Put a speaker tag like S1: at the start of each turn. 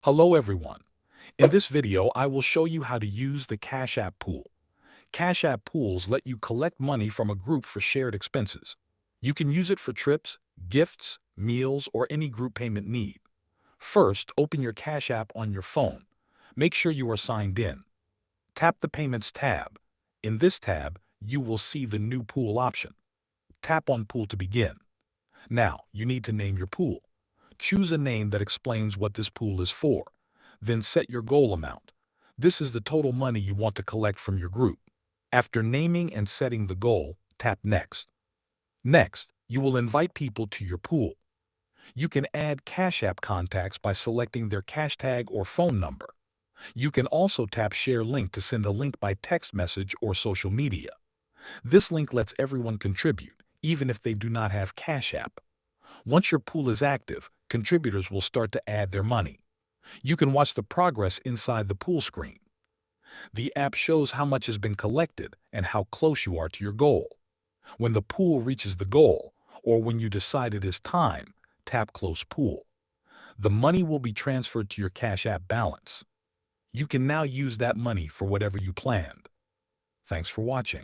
S1: Hello everyone. In this video, I will show you how to use the Cash App Pool. Cash App Pools let you collect money from a group for shared expenses. You can use it for trips, gifts, meals, or any group payment need. First, open your Cash App on your phone. Make sure you are signed in. Tap the Payments tab. In this tab, you will see the new pool option. Tap on Pool to begin. Now, you need to name your pool. Choose a name that explains what this pool is for. Then set your goal amount. This is the total money you want to collect from your group. After naming and setting the goal, tap Next. Next, you will invite people to your pool. You can add Cash App contacts by selecting their cash tag or phone number. You can also tap Share Link to send a link by text message or social media. This link lets everyone contribute, even if they do not have Cash App. Once your pool is active, contributors will start to add their money. You can watch the progress inside the pool screen. The app shows how much has been collected and how close you are to your goal. When the pool reaches the goal, or when you decide it is time, tap Close Pool. The money will be transferred to your Cash App balance. You can now use that money for whatever you planned. Thanks for watching.